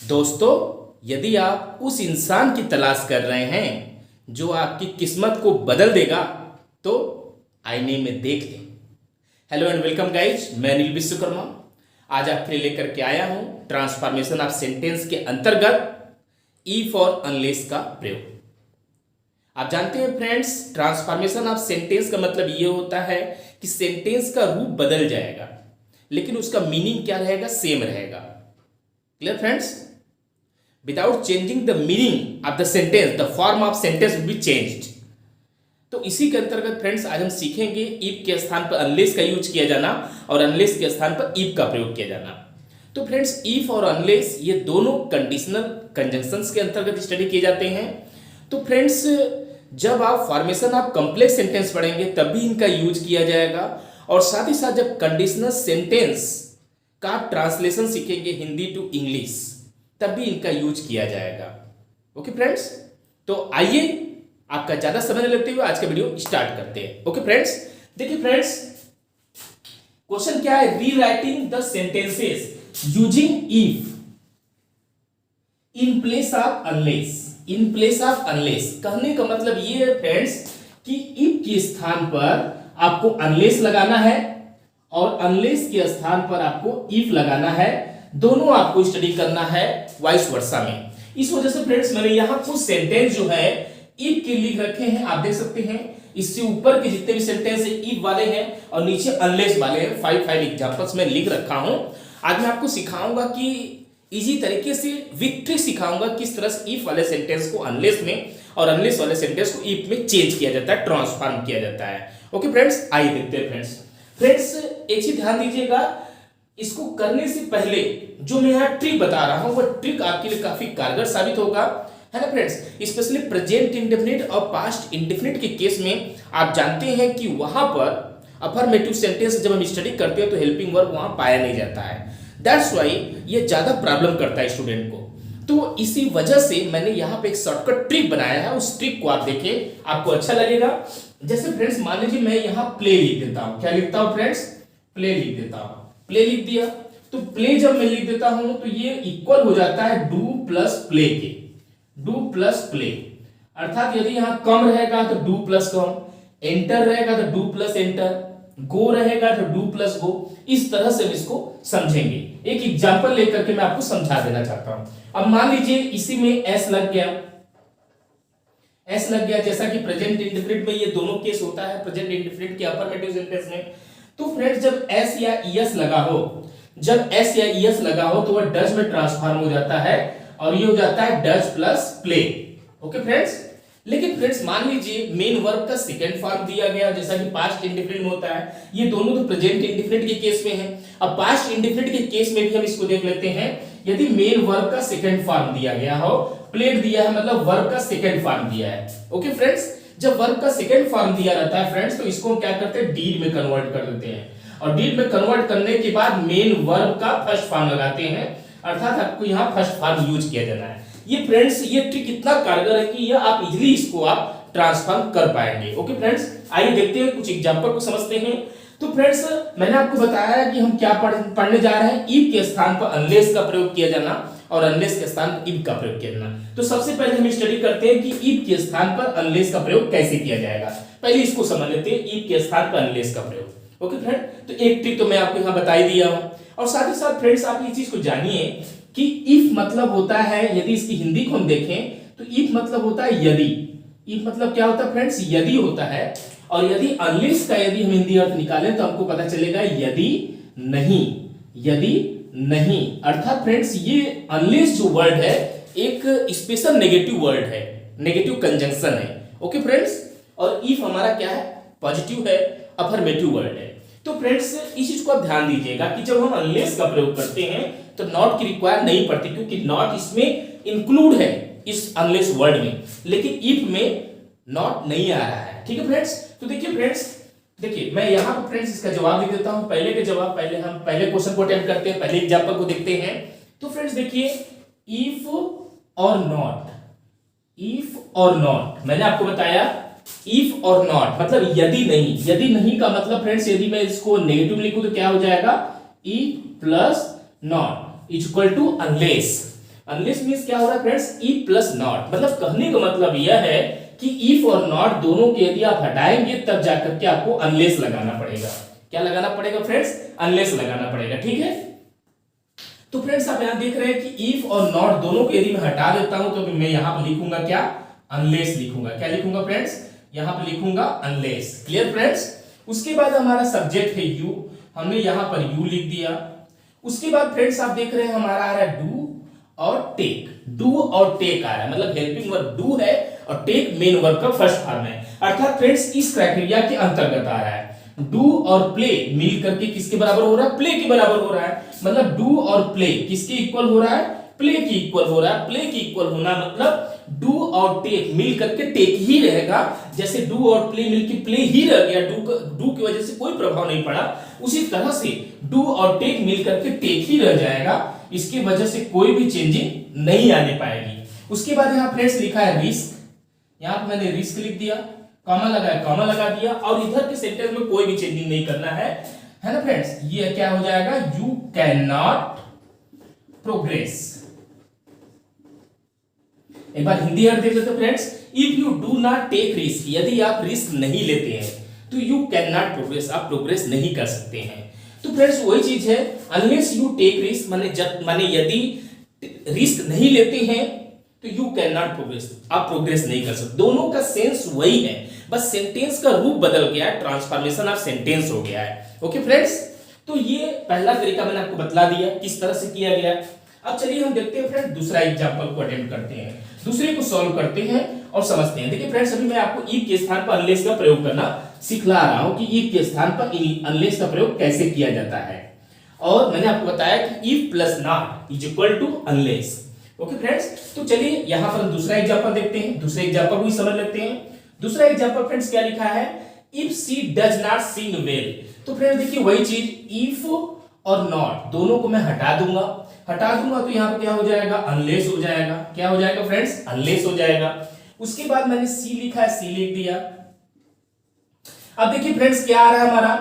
दोस्तों, यदि आप उस इंसान की तलाश कर रहे हैं जो आपकी किस्मत को बदल देगा तो आईने में देख लें। हेलो एंड वेलकम गाइज, मैं अनिल विश्वकर्मा आज आपके लिए लेकर के आया हूं ट्रांसफॉर्मेशन ऑफ सेंटेंस के अंतर्गत इफ और अनलेस का प्रयोग। आप जानते हैं फ्रेंड्स, ट्रांसफॉर्मेशन ऑफ सेंटेंस का मतलब ये होता है कि सेंटेंस का रूप बदल जाएगा लेकिन उसका मीनिंग क्या रहेगा, सेम रहेगा। Clear friends? Without changing the meaning of the sentence the form of sentence will be changed. तो इसी के अंतर्गत फ्रेंड्स आज हम सीखेंगे इफ के स्थान पर अनलेस का यूज किया जाना और अनलेस के स्थान पर इफ का प्रयोग किया जाना। तो फ्रेंड्स, इफ और अनलेस ये दोनों कंडीशनल कंजंक्शंस के अंतर्गत स्टडी किए जाते हैं। तो फ्रेंड्स, जब आप फॉर्मेशन ऑफ कॉम्प्लेक्स सेंटेंस पढ़ेंगे तब भी इनका यूज किया जाएगा और साथ ही साथ जब कंडीशनल सेंटेंस का आप ट्रांसलेशन सीखेंगे हिंदी टू इंग्लिश तब भी इनका यूज किया जाएगा। ओके फ्रेंड्स, तो आइए आपका ज्यादा समय नहीं लगते हुए आज का वीडियो स्टार्ट करते हैं। ओके फ्रेंड्स, देखिए फ्रेंड्स, क्वेश्चन क्या है, rewriting the sentences using if in place of unless. In place of unless कहने का मतलब ये है फ्रेंड्स कि इफ के स्थान पर आपको अनलेस लगाना है और अनलेस के स्थान पर आपको इफ लगाना है। दोनों आपको स्टडी करना है वाइस वर्सा में। इस वजह से फ्रेंड्स मैंने यहां कुछ सेंटेंस जो है इफ के लिख रखे हैं, आप देख सकते हैं। इससे ऊपर के जितने भी सेंटेंस है इफ वाले हैं और नीचे अनलेस वाले हैं। 5 एग्जांपल्स में लिख रखा हूं। आज मैं आपको सिखाऊंगा कि इजी तरीके से विथ ट्रिक सिखाऊंगा किस तरह से इफ वाले सेंटेंस को अनलेस में और अनलेस वाले सेंटेंस को इफ में चेंज किया जाता है, ट्रांसफॉर्म किया जाता है। ओके फ्रेंड्स, आइए देखते हैं फ्रेंड्स। फ्रेंड्स, एक चीज ध्यान दीजिएगा, इसको करने से पहले जो मैं यहाँ ट्रिक बता रहा हूं वो ट्रिक आपके लिए काफी कारगर साबित होगा, है ना फ्रेंड्स। स्पेशली प्रेजेंट इंडेफिनिट और पास्ट इंडेफिनिट के केस में आप जानते हैं कि वहां पर अफर्मेटिव सेंटेंस जब हम स्टडी करते हैं तो हेल्पिंग वर्ब वहां पाया नहीं जाता है। दैट्स व्हाई ये ज्यादा प्रॉब्लम करता है स्टूडेंट को। तो इसी वजह से मैंने यहाँ पे एक शॉर्टकट ट्रिक बनाया है। उस ट्रिक को आप देखिए, आपको अच्छा लगेगा। जैसे फ्रेंड्स मान लीजिए मैं यहाँ प्ले लिख देता हूँ। क्या लिखता हूँ फ्रेंड्स? प्ले लिख देता हूँ। प्ले लिख दिया तो प्ले जब मैं लिख देता हूं तो ये इक्वल हो जाता है डू प्लस प्ले के। डू प्लस प्ले अर्थात यदि यहां कम रहेगा तो डू प्लस कम, एंटर रहेगा तो डू प्लस एंटर, गो रहेगा तो डू प्लस गो। इस तरह से हम इसको समझेंगे। एक एग्जांपल लेकर के मैं आपको समझा देना चाहता हूं। अब मान लीजिए इसी में एस लग गया। एस लग गया जैसा कि प्रेजेंट इंडेफिनिट में ये दोनों केस होता है, प्रेजेंट इंडेफिनिट के अफर्मेटिव सेंटेंस में। तो फ्रेंड्स, जब एस या ईएस लगा हो, जब एस या ईएस लगा हो तो वह डज में ट्रांसफॉर्म हो जाता है और ये हो जाता है does plus play. Okay friends, लेकिन फ्रेंड्स मान लीजिए मेन वर्ब का सेकंड फॉर्म दिया गया जैसा कि पास्ट इंडेफिनिट में होता है। ये दोनों तो प्रेजेंट इंडेफिनिट के केस में है। अब पास्ट इंडेफिनिट के केस में भी हम इसको देख लेते हैं। यदि मेन वर्ब का सेकंड फॉर्म दिया गया हो, प्लेड दिया है मतलब वर्ब का सेकंड फॉर्म दिया है। ओके फ्रेंड्स, जब वर्ब का सेकंड फॉर्म दिया रहता है फ्रेंड्स तो इसको हम क्या करते हैं, डीड में कन्वर्ट कर देते हैं और डीड में कन्वर्ट करने के बाद मेन वर्ब का फर्स्ट फॉर्म लगाते हैं। अर्थात आपको यहां फर्स्ट फॉर्म यूज किया जाना है। ये फ्रेंड्स, ये ट्रिक इतना कारगर है कि ये आप इजीली इसको आप ट्रांसफॉर्म कर पाएंगे। ओके फ्रेंड्स, आइए देखते हैं, कुछ एग्जांपल को समझते हैं। तो फ्रेंड्स, मैंने आपको बताया कि हम क्या पढ़ने जा रहे हैं। इफ के स्थान पर अनलेस का प्रयोग किया जाना और अनलेस के स्थान पर इफ का प्रयोग किया जाना। तो सबसे पहले हम स्टडी करते हैं कि इफ के स्थान पर अनलेस का प्रयोग कैसे किया जाएगा। पहले इसको समझ लेते हैं, इफ के स्थान पर अनलेस का प्रयोग। ओके फ्रेंड, तो एक ट्रिक तो मैं आपको यहां बता ही दिया हूं और साथ ही साथ फ्रेंड्स आप इस चीज को जानिए कि इफ मतलब होता है, यदि इसकी हिंदी को हम देखें तो इफ मतलब होता है यदि। इफ मतलब क्या होता है फ्रेंड्स? यदि होता है। और यदि अनलेस का यदि हम हिंदी अर्थ निकालें तो हमको पता चलेगा यदि नहीं। यदि नहीं अर्थात फ्रेंड्स ये अनलेस जो वर्ड है एक स्पेशल नेगेटिव वर्ड है, नेगेटिव कंजंक्शन है। ओके फ्रेंड्स, और इफ हमारा क्या है? पॉजिटिव है, अफर्मेटिव वर्ड है। तो फ्रेंड्स इस चीज को आप ध्यान दीजिएगा कि जब हम अनलेस का प्रयोग करते हैं तो नॉट की रिक्वायर नहीं पड़ती क्योंकि नॉट इसमें इंक्लूड है इस अनलेस वर्ड में, लेकिन इफ में नॉट नहीं आ रहा है। ठीक है फ्रेंड्स, तो देखिए फ्रेंड्स, देखिए मैं यहां पर फ्रेंड्स इसका जवाब लिख देता हूं। पहले के जवाब हम पहले क्वेश्चन को अटेम्प्ट करते हैं, पहले एग्जांपल को देखते हैं। तो फ्रेंड्स देखिए, इफ और नॉट, इफ और नॉट मैंने आपको बताया इफ और नॉट मतलब यदि नहीं। यदि नहीं का मतलब फ्रेंड्स, यदि मैं इसको नेगेटिव लिखूं तो क्या हो जाएगा? If plus not is equal to unless. Unless means क्या हो रहा है फ्रेंड्स, इफ प्लस नॉट, मतलब कहने का मतलब यह है कि इफ और नॉट दोनों के यदि आप हटाएंगे तब जाकर के आपको अनलेस लगाना पड़ेगा। क्या लगाना पड़ेगा फ्रेंड्स, अनलेस लगाना पड़ेगा, ठीक है। तो फ्रेंड्स आप यहां देख रहे हैं कि इफ और नॉट दोनों को यदि मैं हटा देता हूं तो मैं यहां पर लिखूंगा क्या, अनलेस लिखूंगा। क्या लिखूंगा फ्रेंड्स, यहां पर लिखूंगा अनलेस। Clear friends. उसके बाद हमारा सब्जेक्ट है यू, हमने यहां पर यू लिख दिया। उसके बाद फ्रेंड्स आप देख रहे हैं हमारा आ रहा है डू और टेक। डू और टेक आ रहा है, मतलब हेल्पिंग वर्ब डू है और टेक मेन वर्ब का फर्स्ट फॉर्म है। अर्थात फ्रेंड्स इस क्राइटेरिया के अंतर्गत आ रहा है। डू और प्ले मिल करके किसके बराबर हो रहा है, प्ले के बराबर हो रहा है। मतलब डू और प्ले किसके इक्वल हो रहा है, प्ले की इक्वल हो रहा है। प्ले की इक्वल होना मतलब डू और टेक मिल करके टेक ही रहेगा। जैसे डू और प्ले मिलके प्ले ही रह गया, डू की वजह से कोई प्रभाव नहीं पड़ा, उसी तरह से डू और टेक मिल करके टेक ही रह जाएगा। इसकी वजह से कोई भी चेंजिंग नहीं आने पाएगी। उसके बाद यहाँ फ्रेंड्स लिखा है रिस्क, यहाँ पे मैंने रिस्क लिख दिया, कॉमा लगाया, कॉमा लगा दिया, और इधर के सेंटेंस में कोई भी चेंजिंग नहीं करना है ना फ्रेंड्स। ये क्या हो जाएगा, यू कैन नॉट प्रोग्रेस। एक बार हिंदी अर्थ देख लेते friends, if you do not take risk, यदि आप रिस्क नहीं लेते हैं तो यू कैन नॉट प्रोग्रेस, आप प्रोग्रेस नहीं कर सकते हैं। तो फ्रेंड्स वही चीज है, अनलेस यू टेक रिस्क माने यदि रिस्क नहीं लेते हैं तो यू कैन नॉट प्रोग्रेस, आप प्रोग्रेस नहीं कर सकते। दोनों का सेंस वही है, बस सेंटेंस का रूप बदल गया है, ट्रांसफॉर्मेशन ऑफ सेंटेंस हो गया है। ओके फ्रेंड्स, तो ये पहला तरीका मैंने आपको बतला दिया किस तरह से किया गया। अब चलिए हम देखते हैं फ्रेंड्स दूसरा एग्जांपल को अटेम्प्ट करते हैं, दूसरे को सॉल्व करते हैं और समझते हैं। देखिए फ्रेंड्स अभी मैं आपको इफ के स्थान पर अनलेस का प्रयोग करना सिखला रहा हूं कि इफ के स्थान पर अनलेस का प्रयोग कैसे किया जाता है। और मैंने आपको बताया कि if plus not is equal to unless. Okay friends, तो चलिए यहां पर हम दूसरा एग्जांपल देखते हैं, दूसरे एग्जांपल को भी समझ लेते हैं। दूसरा एग्जांपल फ्रेंड्स क्या लिखा है, if she does not sing well. तो फ्रेंड्स देखिए वही चीज, इफ और नॉट दोनों को मैं हटा दूंगा तो यहां पर क्या हो जाएगा, अनलेस हो जाएगा। क्या हो जाएगा फ्रेंड्स, अनलेस हो जाएगा। उसके बाद मैंने सी लिखा है, सी लिख दिया। अब देखिए फ्रेंड्स क्या आ रहा है हमारा,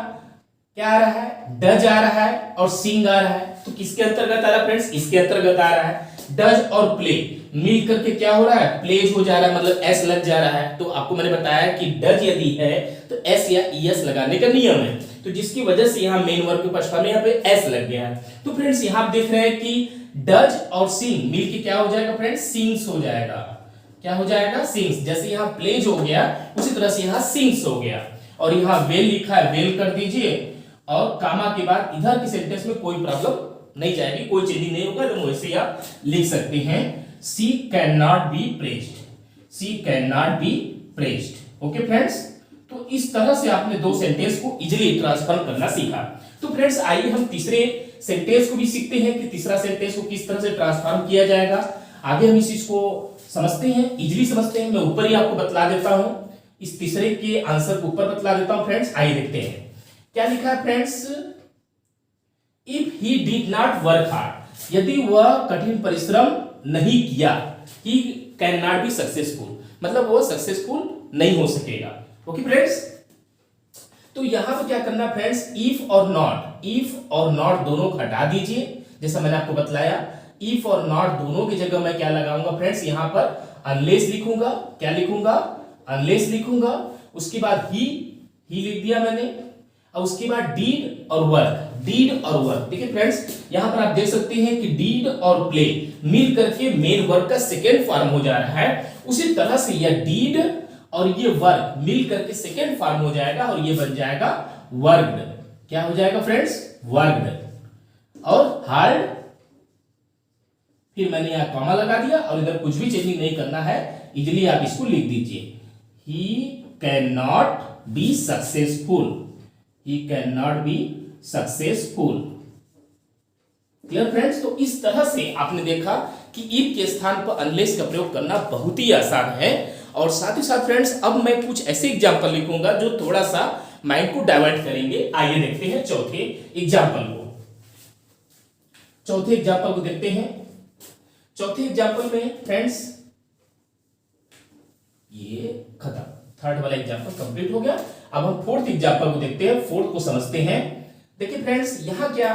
क्या आ रहा है, डज आ रहा है और सिंग आ रहा है। तो किसके अंतर्गत आ रहा है फ्रेंड्स, इसके अंतर्गत आ रहा है। डज और प्ले मिल करके क्या हो रहा है, प्लेज हो जा रहा है, मतलब एस लग जा रहा है। तो आपको मैंने बताया कि डज यदि है तो एस या ईएस लगाने का नियम है, तो जिसकी वजह से यहां मेन वर्ब के पश्चात में यहां पे एस लग गया है। तो फ्रेंड्स यहां आप देख रहे हैं कि डज और सिंग मिलके क्या हो जाएगा फ्रेंड्स, सिंग्स हो जाएगा। क्या हो जाएगा, सिंग्स। जैसे यहां प्लेज हो गया उसी तरह से यहां सिंग्स हो गया। और यहां वेल लिखा है, वेल कर दीजिए, और कामा के बाद इधर के सेंटेंस में कोई प्रॉब्लम नहीं जाएगी, कोई चेंजिंग नहीं होगा, तो वैसे आप लिख सकते हैं C can not be praised, C can not be praised. Okay friends, तो इस तरह से आपने दो सेंटेंस को इजीली ट्रांसफॉर्म करना सीखा। तो फ्रेंड्स आइए हम तीसरे सेंटेंस को भी सीखते हैं कि तीसरा सेंटेंस को किस तरह से ट्रांसफॉर्म किया जाएगा। आगे हम इस चीज को समझते हैं, इजीली समझते हैं। मैं ऊपर ही आपको बतला देता हूं, इस तीसरे के आंसर को ऊपर बतला देता हूं फ्रेंड्स। आइए देखते हैं क्या लिखा है friends, if he did not work hard, यदि वह कठिन परिश्रम नहीं किया, he can not be successful, मतलब वह सक्सेसफुल नहीं हो सकेगा। ओके फ्रेंड्स, तो यहां पर क्या करना फ्रेंड्स, इफ और नॉट दोनों को हटा दीजिए। जैसा मैंने आपको बतलाया, इफ और नॉट दोनों की जगह मैं क्या लगाऊंगा फ्रेंड्स, यहां पर अनलेस लिखूंगा। क्या लिखूंगा, अनलेस लिखूंगा। उसके बाद ही लिख दिया मैंने, और उसके बाद डीड और वर्क, डीड और वर्क। देखिए फ्रेंड्स यहां पर आप देख सकते हैं कि डीड और प्ले मिल करके मेन वर्क का सेकेंड फॉर्म हो जा रहा है। उसी तरह से यह डीड और ये वर्क मिल करके सेकेंड फॉर्म हो जाएगा और ये बन जाएगा वर्क्ड। क्या हो जाएगा फ्रेंड्स, वर्क्ड। और हार्ड, फिर मैंने यहां कॉमा लगा दिया और इधर कुछ भी चेंजिंग नहीं करना है, इजीली आप इसको लिख दीजिए, he can not be successful, he can not be successful. Clear friends, तो इस तरह से आपने देखा कि इफ के स्थान पर अनलेस का प्रयोग करना बहुत ही आसान है। और साथ ही साथ फ्रेंड्स अब मैं कुछ ऐसे एग्जांपल लिखूंगा जो थोड़ा सा माइंड को डाइवर्ट करेंगे। आइए देखते हैं चौथे एग्जांपल को। चौथे एग्जांपल को देखते हैं। चौथे एग्जांपल में फ्रेंड्स ये खत्म, थर्ड वाला एग्जांपल कंप्लीट हो गया। अब हम फोर्थ एग्जांपल को देखते हैं, फोर्थ को समझते हैं। देखिए फ्रेंड्स यहां क्या,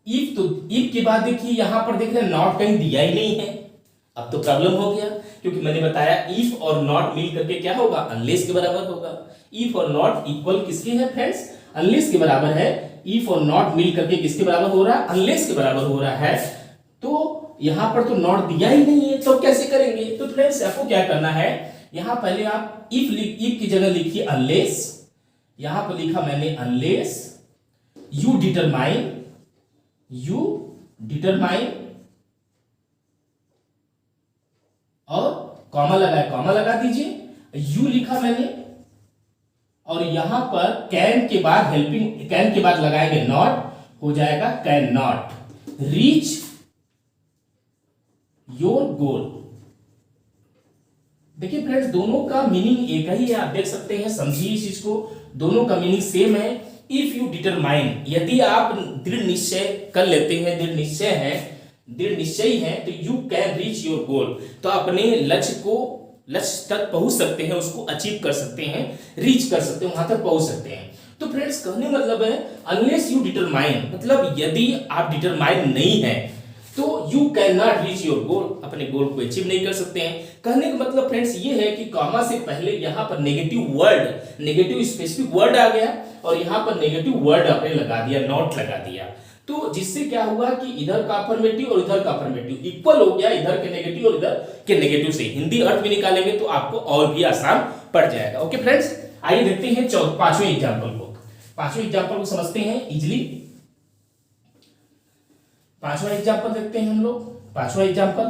इफ, तो इफ के बाद देखिए यहां पर देख रहे हैं नॉट कहीं दिया ही नहीं है, अब तो प्रॉब्लम हो गया, क्योंकि मैंने बताया इफ और नॉट मिल करके क्या होगा, अनलेस के बराबर होगा। इफ और नॉट इक्वल किसके है फ्रेंड्स, अनलेस के बराबर है। इफ और नॉट मिल करके किसके बराबर हो रहा है, अनलेस के बराबर हो रहा है। तो यहां पर तो नॉट दिया ही नहीं है, तो कैसे करेंगे। तो फ्रेंड्स आपको क्या करना है, यहां पहले आप इफ की जगह लिखिए अनलेस, यहां पर लिखा मैंने अनलेस यू डिटरमाइन और कॉमा लगा दीजिए, यू लिखा मैंने, और यहां पर कैन के बाद लगाएंगे नॉट, हो जाएगा can not reach your goal. देखिए फ्रेंड्स दोनों का मीनिंग एक ही है, आप देख सकते हैं, समझिए इस चीज को, दोनों का मीनिंग सेम है। इफ यू डिटरमाइन, यदि आप दृढ़ निश्चय कर लेते हैं, दृढ़ निश्चयी है, तो you can reach your goal, तो अपने लक्ष्य तक पहुंच सकते हैं, उसको अचीव कर सकते हैं, रीच कर सकते हैं, वहां तक पहुंच सकते हैं। तो फ्रेंड्स कहने मतलब है अनलेस यू डिटरमाइन, मतलब यदि आप डिटरमाइन नहीं है तो you can not reach your goal, अपने गोल को अचीव नहीं कर सकते हैं। कहने का मतलब फ्रेंड्स ये है कि कॉमा से पहले यहां पर नेगेटिव स्पेसिफिक वर्ड आ गया, और यहां पर नेगेटिव वर्ड आपने लगा दिया, नॉट लगा दिया, तो जिससे क्या हुआ कि इधर का अफर्मेटिव और इधर का अफर्मेटिव इक्वल हो गया, इधर के नेगेटिव और इधर के नेगेटिव से हिंदी अर्थ भी निकालेंगे तो आपको और भी आसान पड़ जाएगा। ओके फ्रेंड्स, आइए देखते हैं पांचवें एग्जांपल को समझते हैं इजिली। पांचवा एग्जांपल देखते हैं हम लोग। पांचवा एग्जांपल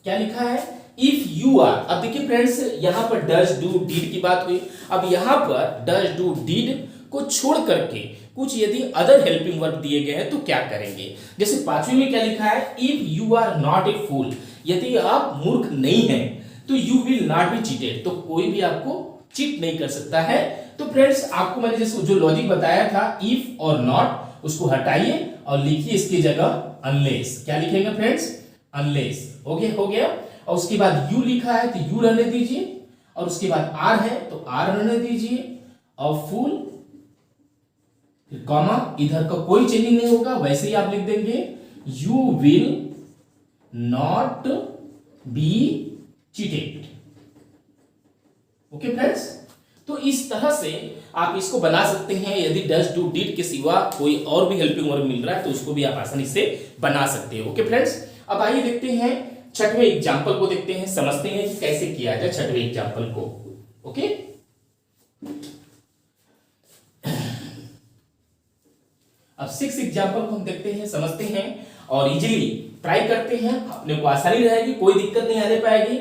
क्या लिखा है, इफ यू आर। अब देखिए फ्रेंड्स यहां पर डज डू डीड की बात हुई, अब यहां पर डज डू डीड को छोड़ करके कुछ यदि अदर हेल्पिंग वर्ब दिए गए हैं तो क्या करेंगे। जैसे पांचवी में क्या लिखा है, if you are not a fool, यदि आप मूर्ख नहीं हैं तो you will not be cheated, तो कोई भी आपको चीट नहीं कर सकता है। तो फ्रेंड्स आपको मैंने जैसे जो लॉजिक बताया था, इफ और नॉट, उसको हटाइए और लिखिए इसकी जगह अनलेस। क्या लिखेंगे फ्रेंड्स, अनलेस। हो गया। और उसके बाद यू लिखा है तो यू रहने दीजिए, और उसके बाद आर है तो आर रहने दीजिए, और फूल कॉमा, इधर का कोई चेंजिंग नहीं होगा, वैसे ही आप लिख देंगे you will not be cheated. Okay friends, तो इस तरह से आप इसको बना सकते हैं। यदि डज डू डिड के सिवा कोई और भी हेल्पिंग वर्ब मिल रहा है तो उसको भी आप आसानी से बना सकते हो। ओके फ्रेंड्स, अब आइए देखते हैं छठवें एग्जाम्पल को, देखते हैं, समझते हैं कि कैसे किया जाए छठवें एग्जाम्पल को। ओके, अब सिक्स एग्जाम्पल को हम देखते हैं, समझते हैं और इजीली ट्राई करते हैं, अपने को आसानी रहेगी, कोई दिक्कत नहीं आने पाएगी।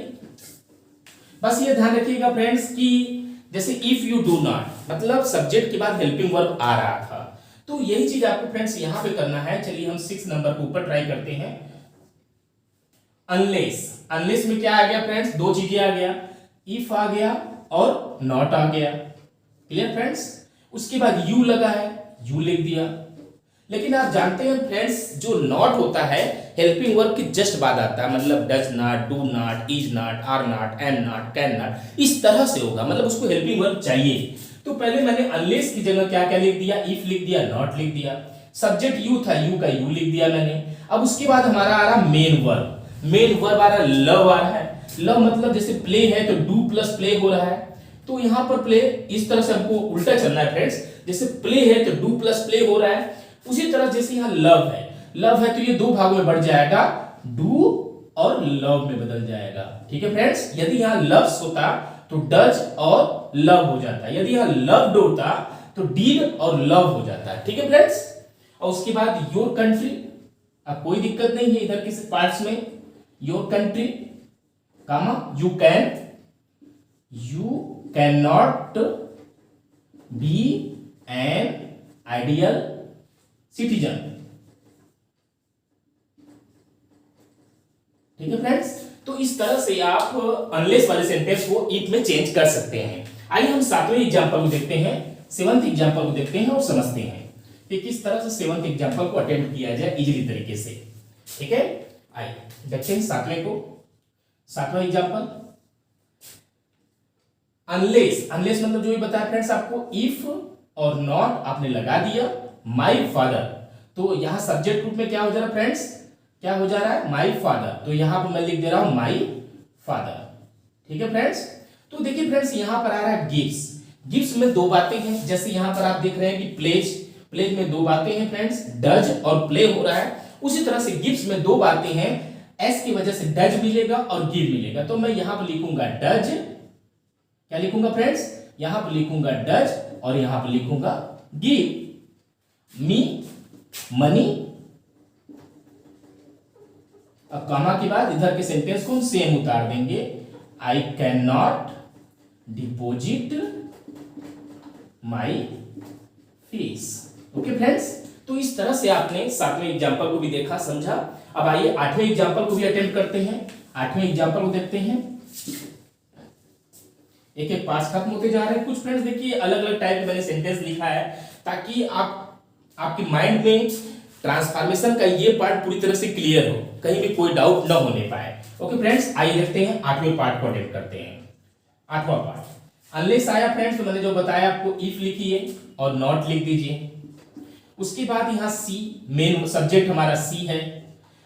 बस ये ध्यान रखिएगा फ्रेंड्स कि जैसे इफ यू डू नॉट, मतलब सब्जेक्ट के बाद हेल्पिंग वर्ब आ रहा था, तो यही चीज आपको फ्रेंड्स यहां पे करना है। चलिए हम 6 नंबर के ऊपर ट्राई करते हैं। अनलेस में क्या आ गया फ्रेंड्स, दो चीजें आ गया, इफ आ गया और नॉट आ गया। क्लियर फ्रेंड्स, उसके बाद यू लगा है, यू लिख दिया। लेकिन आप जानते हैं फ्रेंड्स जो नॉट होता है हेल्पिंग वर्ब के जस्ट बाद आता है, मतलब does not, do not, is not, are not, am not, can not, इस तरह से होगा, मतलब उसको हेल्पिंग वर्ब चाहिए। तो पहले मैंने अनलेस की जगह क्या क्या लिख दिया, इफ लिख दिया, नॉट लिख दिया, सब्जेक्ट यू था, यू का यू लिख दिया मैंने। अब उसके बाद हमारा आ रहा मेन वर्ब आ रहा, लव आ रहा है। लव मतलब जैसे प्ले है तो डू प्लस प्ले हो रहा है, तो यहां पर प्ले इस तरह से हमको उल्टा चलना है फ्रेंड्स, जैसे प्ले है तो डू प्लस प्ले हो रहा है, उसी तरह जैसे यहां लव है तो ये दो भागों में बढ़ जाएगा, डू और लव में बदल जाएगा। ठीक है फ्रेंड्स, यदि यहां लव्स होता तो डज और लव हो जाता, यदि यहां लव्ड होता तो डीड और लव हो जाता। ठीक है फ्रेंड्स, और उसके बाद योर कंट्री, अब कोई दिक्कत नहीं है इधर किसी पार्ट्स में, your country comma you can not be an ideal citizen. ठीक है फ्रेंड्स, तो इस तरह से आप अनलेस वाले सेंटेंस को इफ में चेंज कर सकते हैं। आइए हम सातवें एग्जांपल को देखते हैं, सेवंथ एग्जांपल को देखते हैं और समझते हैं कि किस तरह से सेवंथ एग्जांपल को अटेम्प्ट किया जाए इजीली तरीके से। ठीक है, आइए देखते हैं सातवां एग्जांपल। अनलेस मतलब जो भी बताया फ्रेंड्स आपको, इफ और नॉट आपने लगा दिया, माय फादर, तो यहां सब्जेक्ट ग्रुप में क्या हो जा रहा फ्रेंड्स, क्या हो जा रहा है, माई फादर। तो यहां पर मैं लिख दे रहा हूं माई फादर। ठीक है फ्रेंड्स। तो देखिए फ्रेंड्स यहां पर आ रहा है गिव्स। गिव्स में दो बातें हैं, जैसे यहां पर आप देख रहे हैं कि प्लेज, प्लेज में दो बातें हैं फ्रेंड्स, डज और प्ले हो रहा है। उसी तरह से गिव्स में दो बातें हैं, एस की वजह से डज मिलेगा और गिव मिलेगा। तो मैं यहां पर लिखूंगा डज, क्या लिखूंगा फ्रेंड्स, यहां पर लिखूंगा डज और यहां पर लिखूंगा गिव मी मनी। अब कॉमा के बाद इधर के सेंटेंस को हम सेम उतार देंगे, I can not deposit my fees. Okay friends. तो इस तरह से आपने सातवें एग्जाम्पल को भी देखा, समझा। अब आइए आठवें एग्जाम्पल को भी अटेम्प्ट करते हैं। आठवें एग्जाम्पल को देखते हैं। एक एक पास खत्म होते जा रहे हैं। कुछ फ्रेंड्स देखिए अलग अलग टाइप के मैंने सेंटेंस लिखा है ताकि आपके माइंड में ट्रांसफॉर्मेशन का ये पार्ट पूरी तरह से क्लियर हो, कहीं भी कोई डाउट न होने पाए। ओके फ्रेंड्स, आइए देखते हैं आठवें पार्ट को अटेम्प्ट करते हैं। आठवां पार्ट, अनलेस आया फ्रेंड्स, तो मैंने जो बताया आपको, इफ लिखिए और नॉट लिख दीजिए। उसके बाद यहाँ सी, मेन सब्जेक्ट हमारा सी है,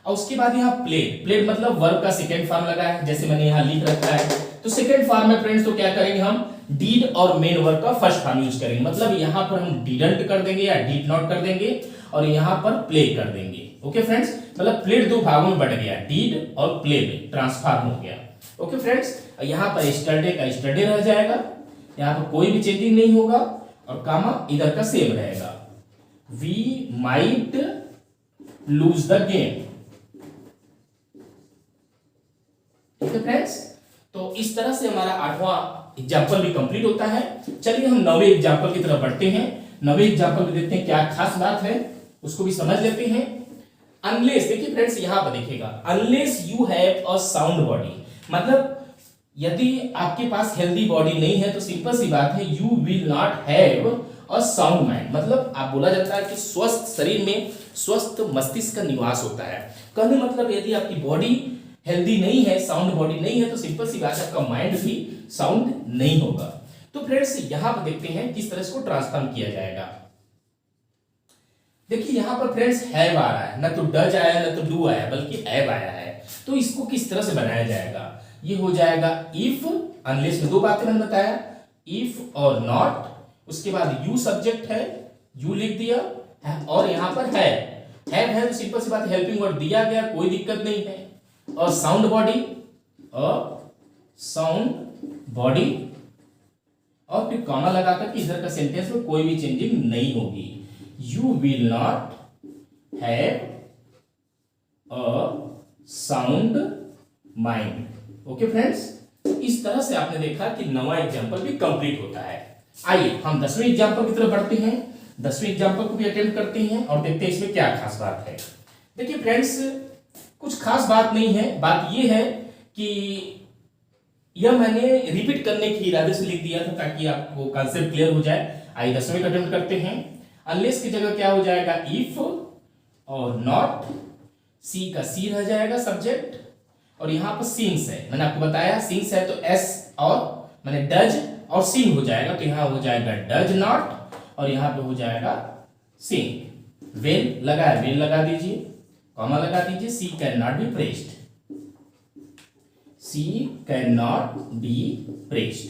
और उसके बाद यहाँ प्लेड। प्लेड मतलब वर्ब का सेकेंड फॉर्म लगा है, जैसे मैंने यहाँ लिख रखा है। तो सेकेंड फॉर्म में फ्रेंड्स तो क्या करेंगे हम, डीड और मेन वर्ब का फर्स्ट फॉर्म यूज करेंगे। मतलब यहाँ पर हम डिडंट कर देंगे या डिड नॉट कर देंगे और यहाँ पर प्ले कर देंगे। ओके फ्रेंड्स, मतलब प्लेड दो भागों में बढ़ गया, डीड और प्ले में ट्रांसफॉर्म हो गया। ओके फ्रेंड्स, यहाँ पर स्टरडे का स्टरडे रह जाएगा, यहाँ पर कोई भी चेंजिंग नहीं होगा और कामा इधर का सेम रहेगा। We might lose the game. ठीक है फ्रेंड्स। तो इस तरह से हमारा आठवां एग्जाम्पल भी कंप्लीट होता है। चलिए हम नौवें एग्जाम्पल की तरफ बढ़ते हैं। नौवें एग्जाम्पल में देखते हैं क्या खास बात है, उसको भी समझ लेते हैं। अनलेस, देखिए फ्रेंड्स यहां पर देखिएगा, unless you have a sound body, मतलब यदि आपके पास हेल्दी बॉडी नहीं है तो सिंपल सी बात है, you will not have a sound mind. मतलब आप बोला जाता है कि स्वस्थ शरीर में स्वस्थ मस्तिष्क का निवास होता है। कहने मतलब यदि आपकी बॉडी हेल्दी नहीं है, साउंड बॉडी नहीं है, तो सिंपल सी बात है आपका माइंड भी साउंड नहीं होगा। तो फ्रेंड्स यहां पर देखते हैं किस तरह इसको ट्रांसफॉर्म किया जाएगा। देखिए यहां पर फ्रेंड्स हैव आ रहा है, ना तो डज आया ना तो डू आया, बल्कि हैव आया है। तो इसको किस तरह से बनाया जाएगा, ये हो जाएगा इफ, अनलेस में दो बातें मैंने बताया, इफ और नॉट। उसके बाद यू सब्जेक्ट है, यू लिख दिया, और यहां पर है तो सिंपल सी बात, हेल्पिंग वर्ड दिया गया, कोई दिक्कत नहीं है। और साउंड बॉडी, और साउंड बॉडी, और फिर कॉमा लगा करके इधर का सेंटेंस में कोई भी चेंजिंग नहीं होगी। You will not have a sound mind. Okay friends, इस तरह से आपने देखा कि नवा एग्जाम्पल भी कंप्लीट होता है। आइए हम 10वें एग्जाम्पल की तरफ बढ़ते हैं। 10वें एग्जाम्पल को भी अटेम्प्ट करते हैं और देखते हैं इसमें क्या खास बात है। देखिए फ्रेंड्स कुछ खास बात नहीं है, बात यह है कि यह मैंने रिपीट करने के इरादे से लिख दिया था ताकि आपको कॉन्सेप्ट क्लियर हो जाए। आइए 10वें का अटेम्प्ट करते हैं। अनलेस की जगह क्या हो जाएगा, इफ और नॉट, सी का सी रह जाएगा सब्जेक्ट, और यहां पर सिंग्स है, मैंने आपको बताया सिंग्स है तो एस और मैंने डज और सिंग हो जाएगा, तो यहां हो जाएगा डज नॉट और यहां पे हो जाएगा सिंग। वेन लगा है, वेन लगा दीजिए, कॉमा लगा दीजिए, C can not be pressed, C can not be pressed.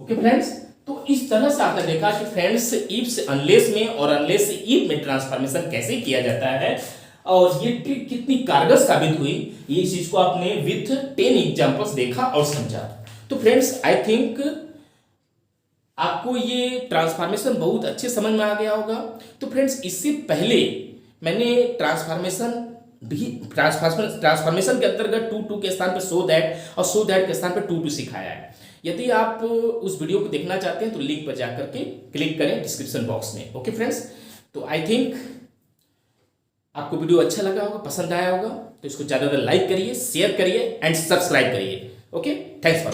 Okay friends, तो इस तरह से आपने देखा कि फ्रेंड्स इफ से अनलेस में और अनलेस से इफ में ट्रांसफॉर्मेशन कैसे किया जाता है और ये ट्रिक कितनी कारगर साबित हुई, ये चीज को आपने विथ 10 एग्जांपल्स देखा और समझा। तो फ्रेंड्स आई थिंक आपको ये ट्रांसफॉर्मेशन बहुत अच्छे समझ में आ गया होगा। तो फ्रेंड्स इससे पहले मैंने ट्रांसफॉर्मेशन के अंतर्गत टू के स्थान पर सो दैट और सो दैट के स्थान पर टू सिखाया है। यदि आप उस वीडियो को देखना चाहते हैं तो लिंक पर जाकर के क्लिक करें डिस्क्रिप्शन बॉक्स में। ओके फ्रेंड्स, तो आई थिंक आपको वीडियो अच्छा लगा होगा, पसंद आया होगा, तो इसको ज़्यादा लाइक करिए, शेयर करिए एंड सब्सक्राइब करिए। Okay, thanks for